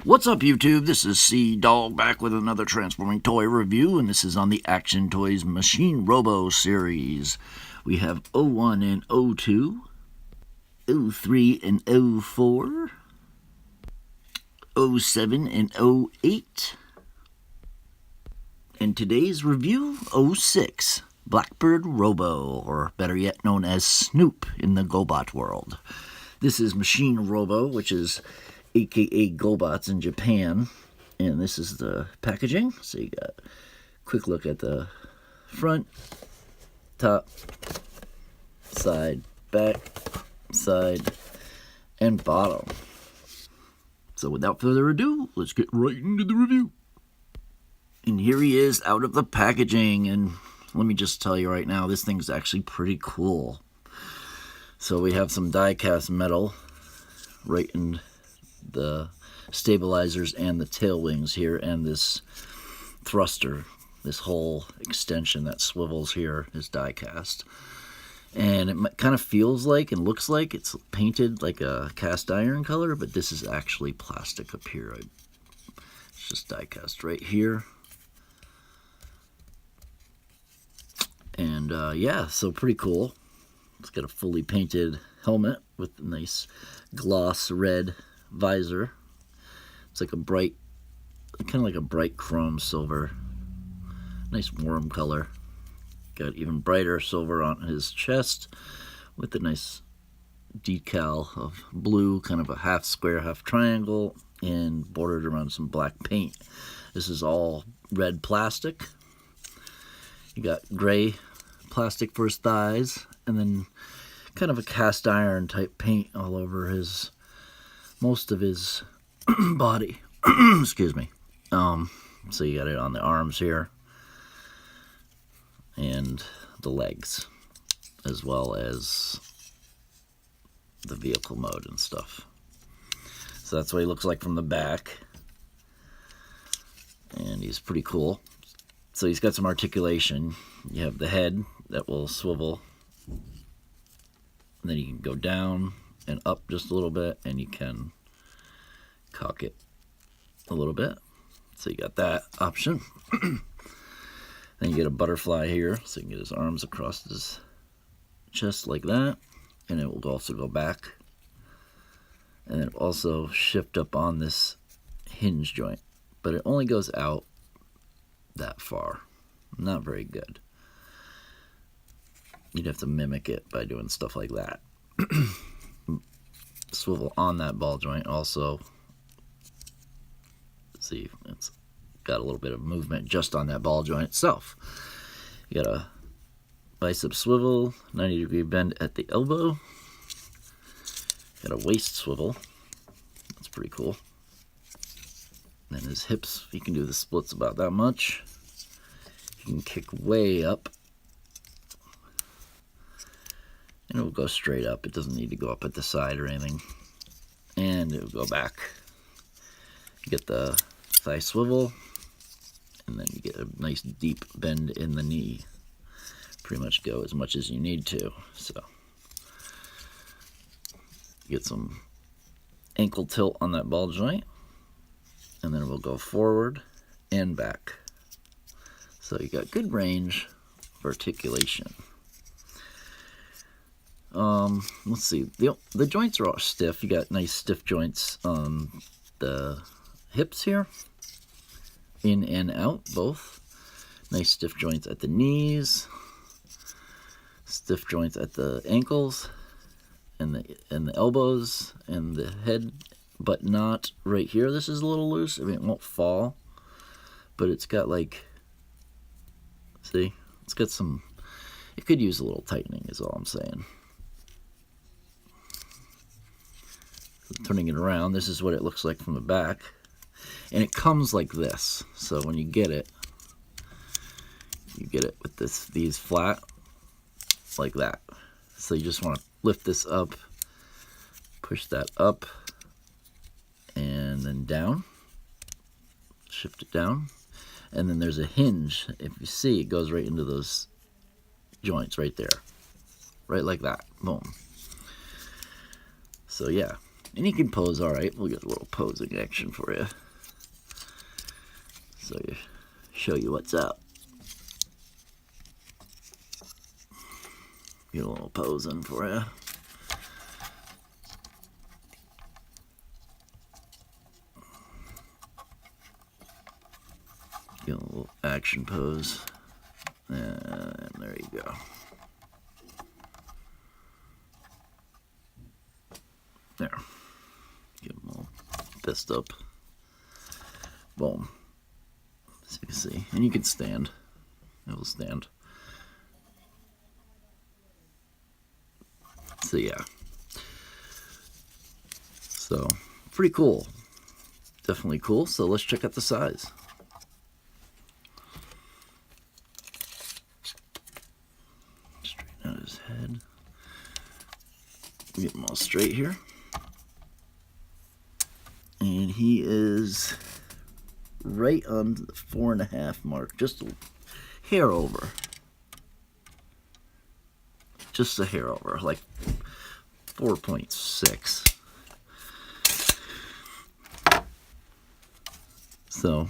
What's up, YouTube? This is Cdog back with another Transforming Toy review, and this is on the Action Toys Machine Robo series. We have 01 and 02, 03 and 04, 07 and 08, and today's review, 06, Blackbird Robo, or better yet known as Snoop in the Gobot world. This is Machine Robo, which is aka Gobots in Japan, and this is the packaging. So you got a quick look at the front, top, side, back, side, and bottom. So without further ado, let's get right into the review. And here he is out of the packaging, and let me just tell you right now, this thing's actually pretty cool. So we have some die-cast metal right in the stabilizers and the tail wings here, and this thruster, this whole extension that swivels here is die cast, and it kind of feels like and looks like it's painted like a cast iron color, but this is actually plastic up here. It's just die cast right here, and yeah, so pretty cool. It's got a fully painted helmet with a nice gloss red visor. It's like a bright, kind of like a bright chrome silver, nice warm color. Got even brighter silver on his chest with a nice decal of blue, kind of a half square, half triangle, and bordered around some black paint. This is all red plastic. You got gray plastic for his thighs, and then kind of a cast iron type paint all over most of his body. Excuse me. So you got it on the arms here and the legs, as well as the vehicle mode and stuff. So that's what he looks like from the back, and he's pretty cool. So he's got some articulation. You have the head that will swivel, and then you can go down and up just a little bit, and you can cock it a little bit. So you got that option. Then you get a butterfly here, so you can get his arms across his chest like that, and it will also go back, and then also shift up on this hinge joint, but it only goes out that far. Not very good. You'd have to mimic it by doing stuff like that. Swivel on that ball joint also. See, it's got a little bit of movement just on that ball joint itself. You got a bicep swivel, 90-degree bend at the elbow. Got a waist swivel. That's pretty cool. And his hips, you can do the splits about that much. You can kick way up, and it will go straight up. It doesn't need to go up at the side or anything. And it will go back. You get the thigh swivel, and then you get a nice deep bend in the knee. Pretty much go as much as you need to. So you get some ankle tilt on that ball joint, and then it will go forward and back. So you got good range of articulation. Let's see, the joints are all stiff. You got nice stiff joints on the hips here, in and out both. Nice stiff joints at the knees, stiff joints at the ankles and the elbows and the head, but not right here. This is a little loose. I mean, it won't fall, but it's got like, see, it's got some, it could use a little tightening is all I'm saying. Turning it around, this is what it looks like from the back, and it comes like this. So when you get it with these flat like that. So you just want to lift this up, push that up, and then down, shift it down, and then there's a hinge. If you see, it goes right into those joints right there, right like that. Boom. So yeah, And he can pose all right. We'll get a little posing action for you. So you show you what's up. Get a little posing for you. Get a little action pose. And there you go. There. Get them all fist up. Boom. So you can see. And you can stand. It will stand. So yeah. So, pretty cool. Definitely cool. So let's check out the size. Straighten out his head. Get him all straight here. And he is right on the 4.5 mark, just a hair over. Just a hair over, like 4.6. So,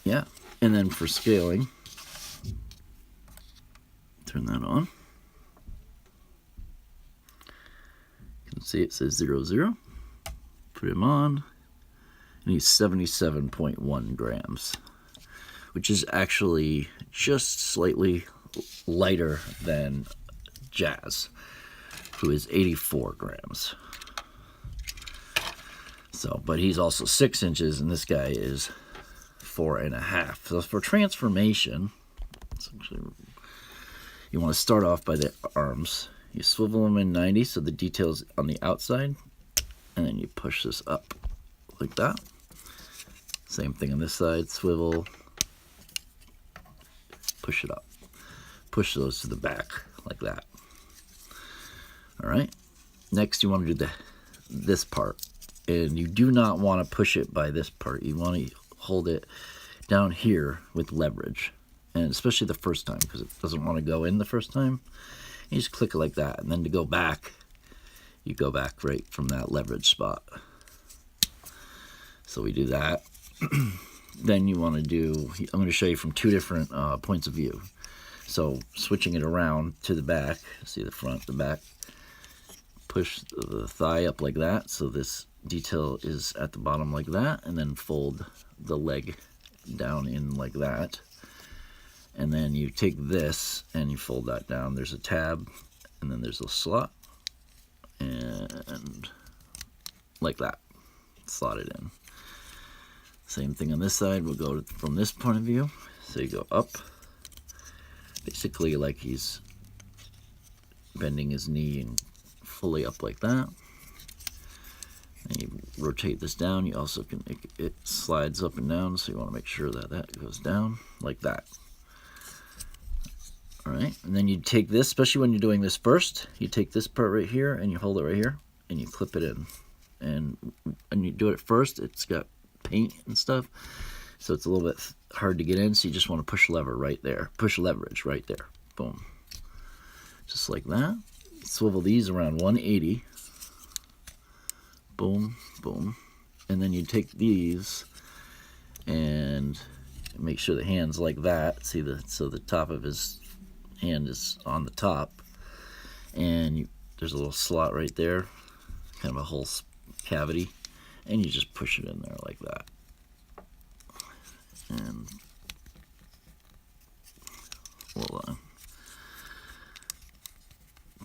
yeah. And then for scaling, turn that on. You can see it says 00. Put him on, and he's 77.1 grams, which is actually just slightly lighter than Jazz, who is 84 grams. So, but he's also 6 inches, and this guy is 4.5. So for transformation, you want to start off by the arms. You swivel them in 90, so the detail's on the outside. And then you push this up like that. Same thing on this side, swivel, push it up. Push those to the back like that. All right. Next, you want to do this part. And you do not want to push it by this part. You want to hold it down here with leverage. And especially the first time, because it doesn't want to go in the first time. You just click it like that. And then to go back, you go back right from that leverage spot. So we do that. Then you want to do, I'm going to show you from 2 different points of view. So switching it around to the back, see the front, the back, push the thigh up like that. So this detail is at the bottom like that, and then fold the leg down in like that. And then you take this and you fold that down. There's a tab, and then there's a slot. And like that, slot it in. Same thing on this side. We'll go from this point of view. So you go up, basically like he's bending his knee and fully up like that. And you rotate this down. You also can make it slides up and down, so you want to make sure that that goes down like that. All right, and then you take this, especially when you're doing this first, you take this part right here and you hold it right here and you clip it in. And when you do it first, it's got paint and stuff, so it's a little bit hard to get in, so you just want to push lever right there. Push leverage right there. Boom. Just like that. Swivel these around 180. Boom, boom. And then you take these and make sure the hand's like that. See so the top of his hand is on the top, and there's a little slot right there, kind of a whole cavity, and you just push it in there like that. And hold on,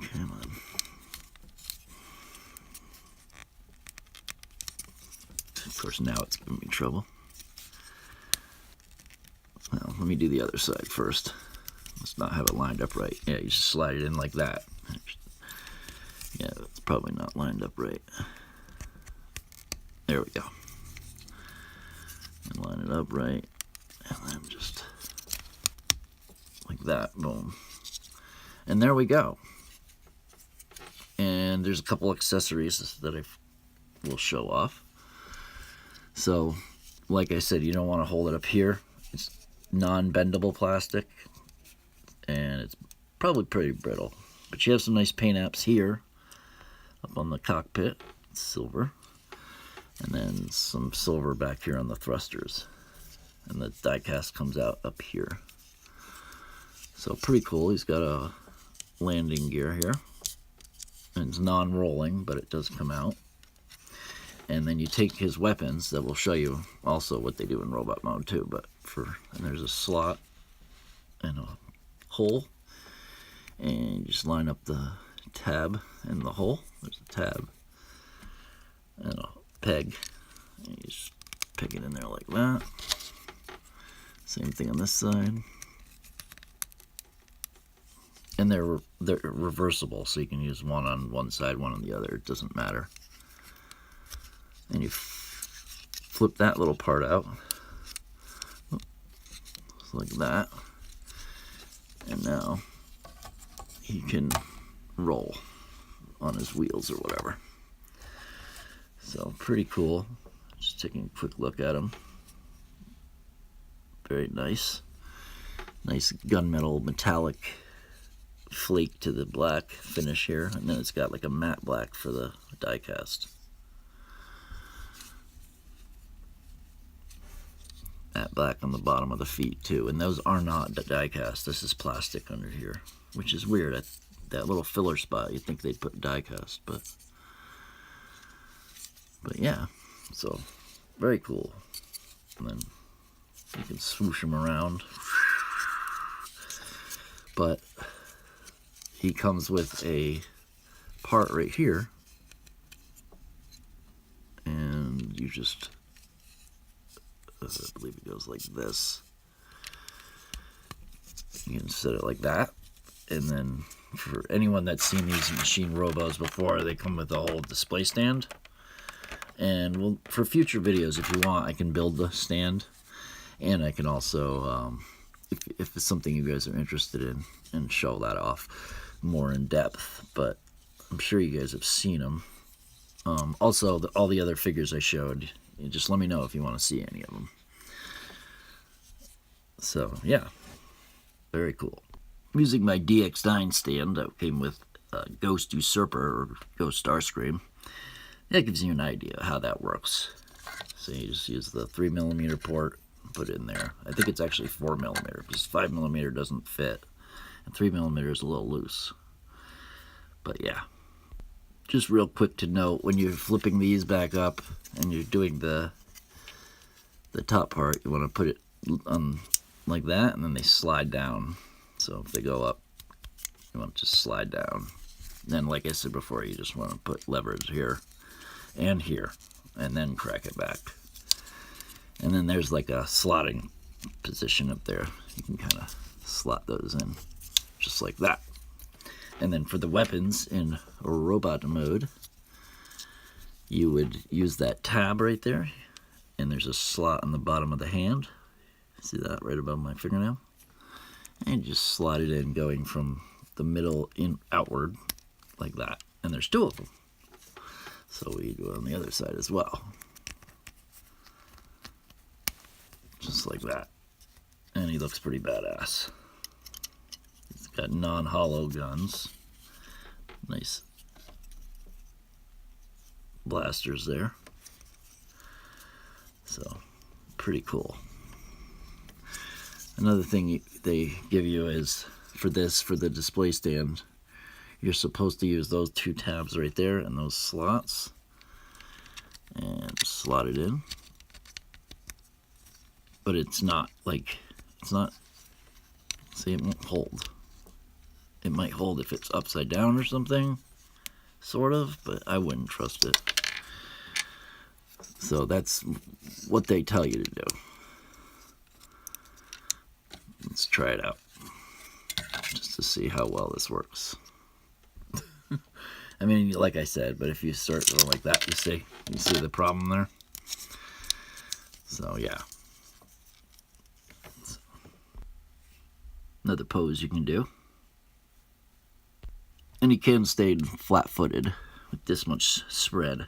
come on. Of course, now it's giving me trouble. Well, let me do the other side first. Let's not have it lined up right. Yeah, you just slide it in like that. Yeah, it's probably not lined up right. There we go. And line it up right. And then just like that. Boom. And there we go. And there's a couple accessories that I will show off. So, like I said, you don't want to hold it up here. It's non-bendable plastic, and it's probably pretty brittle. But you have some nice paint apps here up on the cockpit, silver, and then some silver back here on the thrusters. And the die cast comes out up here. So pretty cool. He's got a landing gear here. And it's non-rolling, but it does come out. And then you take his weapons that will show you also what they do in robot mode too. But and there's a slot and a hole. And you just line up the tab in the hole. There's a tab and a peg. And you just peg it in there like that. Same thing on this side. And they're reversible, so you can use one on one side, one on the other. It doesn't matter. And you flip that little part out. Like that. And now he can roll on his wheels or whatever. So pretty cool. Just taking a quick look at him. Very nice. Nice gunmetal metallic flake to the black finish here, and then it's got like a matte black for the die cast. Matte black on the bottom of the feet too, and those are not die cast. This is plastic under here, which is weird. That little filler spot, you'd think they'd put die cast, but yeah. So very cool. And then you can swoosh him around. But he comes with a part right here. And you just, I believe it goes like this. You can set it like that. And then for anyone that's seen these machine robos before, they come with a whole display stand. And for future videos, if you want, I can build the stand. And I can also, if it's something you guys are interested in, and show that off more in depth. But I'm sure you guys have seen them. Also, all the other figures I showed, just let me know if you want to see any of them. So, yeah. Very cool. I'm using my DX9 stand that came with Ghost Usurper or Ghost Starscream. That gives you an idea how that works. So you just use the 3mm port, put it in there. I think it's actually 4mm because 5mm doesn't fit, and 3mm is a little loose. But yeah, just real quick to note, when you're flipping these back up and you're doing the top part, you want to put it on like that, and then they slide down. So if they go up, you want to just slide down. Then, like I said before, you just want to put levers here and here, and then crack it back. And then there's like a slotting position up there. You can kind of slot those in, just like that. And then for the weapons in robot mode, you would use that tab right there, and there's a slot on the bottom of the hand. See that right above my fingernail? And you just slide it in, going from the middle outward like that. And there's two of them. So we do it on the other side as well. Just like that. And he looks pretty badass. He's got non-hollow guns. Nice blasters there. So, pretty cool. Another thing they give you is, for the display stand, you're supposed to use those two tabs right there and those slots. And slot it in. But it's not, see, it won't hold. It might hold if it's upside down or something, sort of, but I wouldn't trust it. So that's what they tell you to do. Let's try it out, just to see how well this works. I mean, like I said, but if you start going like that, you see the problem there? So, yeah. Another pose you can do. And you can stay flat-footed with this much spread.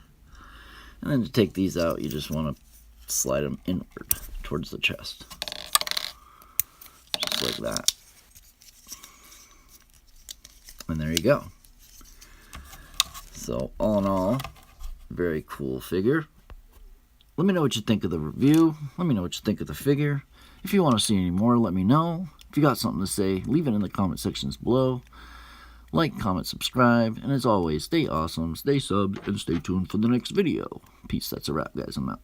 And then to take these out, you just want to slide them inward towards the chest. Just like that. And there you go. So, all in all, very cool figure. Let me know what you think of the review. Let me know what you think of the figure. If you want to see any more, let me know. If you got something to say, leave it in the comment sections below. Like, comment, subscribe, and as always, stay awesome, stay subbed, and stay tuned for the next video. Peace, that's a wrap, guys. I'm out.